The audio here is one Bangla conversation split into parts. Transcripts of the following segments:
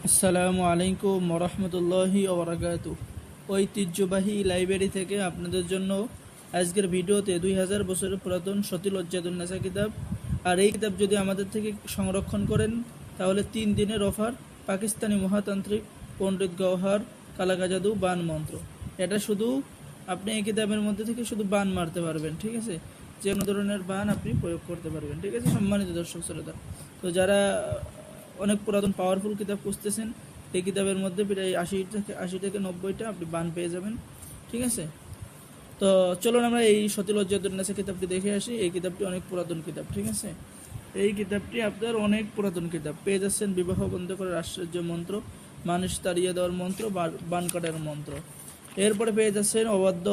আসসালামু আলাইকুম ওরহমতুল্লাহি ওবরাকাতু। ঐতিহ্যবাহী লাইব্রেরি থেকে আপনাদের জন্য আজকের ভিডিওতে 2000 বছরের পুরাতন সতিলজ্জাতুন্নেসা কিতাব। আর এই কিতাব যদি আমাদের থেকে সংরক্ষণ করেন তাহলে 3 দিনের অফার পাকিস্তানি মহাতান্ত্রিক পণ্ডিত গওহার কালাকা জাদু বান মন্ত্র। এটা শুধু আপনি এই কিতাবের মধ্যে থেকে শুধু বান মারতে পারবেন, ঠিক আছে? যে কোনো ধরনের বান আপনি প্রয়োগ করতে পারবেন, ঠিক আছে সম্মানিত দর্শক শ্রোতা। তো যারা অনেক পুরাতন পাওয়ারফুল কিতাব খুঁজতেছেন, এই কিতাবের মধ্যে প্রায় 80 থেকে 90টা আপনি বান পেয়ে যাবেন, ঠিক আছে? তো চলুন আমরা এই সতিলজ্জাতুন্নেসা কিতাবটি দেখে আসি। এই কিতাবটি অনেক পুরাতন কিতাব, ঠিক আছে? এই কিতাবটি আপনার অনেক পুরাতন কিতাব। পেয়ে যাচ্ছেন বিবাহ বন্ধ করার আশ্চর্য মন্ত্র, মানুষ তাড়িয়ে দেওয়ার মন্ত্র, বান কাটার মন্ত্র। এরপরে পেয়ে যাচ্ছেন অবাধ্য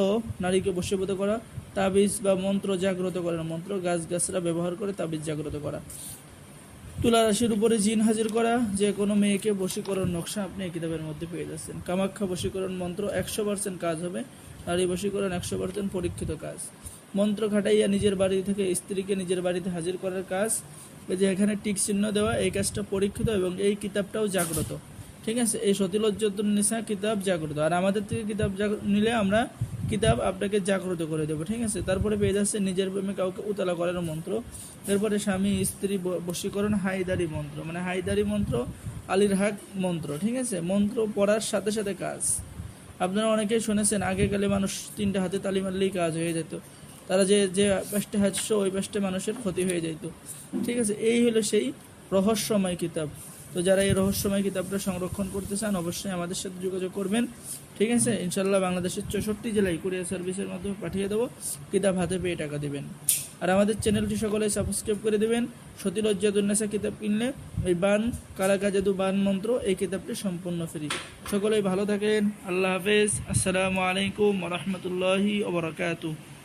নারীকে বশীভূত করা, তাবিজ বা মন্ত্র জাগ্রত করার মন্ত্র, গাছরা ব্যবহার করে তাবিজ জাগ্রত করা, তুলা রাশির উপরে জিন হাজির করা, যে কোনো মেয়েকে বশীকরণ নকশা আপনি এই কিতাবের মধ্যে পেয়ে যাচ্ছেন। কামাখ্যা বশীকরণ মন্ত্র 100% কাজ হবে, নারী বশীকরণ 100% পরীক্ষিত কাজ। মন্ত্র খাটাইয়া নিজের বাড়ি থেকে স্ত্রীকে নিজের বাড়িতে হাজির করার কাজ, এই যে এখানে টিক চিহ্ন দেওয়া, এই কাজটা পরীক্ষিত এবং এই কিতাবটাও জাগ্রত, ঠিক আছে? এই সতিলজ্জাতুন্নেসা কিতাব জাগ্রত। আর আমাদের থেকে কিতাব নিলে আমরা কিতাব আপনাকে জাগ্রত করে দেবো, ঠিক আছে? তারপরে পেয়ে যাচ্ছে নিজের প্রেমে কাউকে উতলা করার মন্ত্র। এরপরে স্বামী স্ত্রী বশীকরণ হায়দারি মন্ত্র, মানে হায়দারি মন্ত্র, আলীর হাক মন্ত্র, ঠিক আছে? মন্ত্র পড়ার সাথে সাথে কাজ। আপনারা অনেকেই শুনেছেন আগেকালে মানুষ 3টে হাতে তালি মারলেই কাজ হয়ে যেত। তারা যে যে পাশে হাঁটছে ওই পাশে মানুষের ক্ষতি হয়ে যেত, ঠিক আছে? এই হলো সেই রহস্যময় কিতাব। তো যারা এই রহস্যময় কিতাবটা সংরক্ষণ করতে চান অবশ্যই আমাদের সাথে যোগাযোগ করবেন, ঠিক আছে? ইনশাল্লাহ বাংলাদেশের 64 জেলায় কুরিয়ার সার্ভিসের মাধ্যমে পাঠিয়ে দেবো। কিতাব হাতে পেয়ে টাকা দিবেন। আর আমাদের চ্যানেলটি সকলে সাবস্ক্রাইব করে দেবেন। সতিলজ্জাতুন্নেসা কিতাব কিনলে ওই বান কালাকা জাদু বান মন্ত্র এই কিতাবটি সম্পূর্ণ ফ্রি। সকলেই ভালো থাকেন। আল্লাহ হাফেজ। আসসালামু আলাইকুম ওয়া রাহমাতুল্লাহি ওয়া বারাকাতুহু।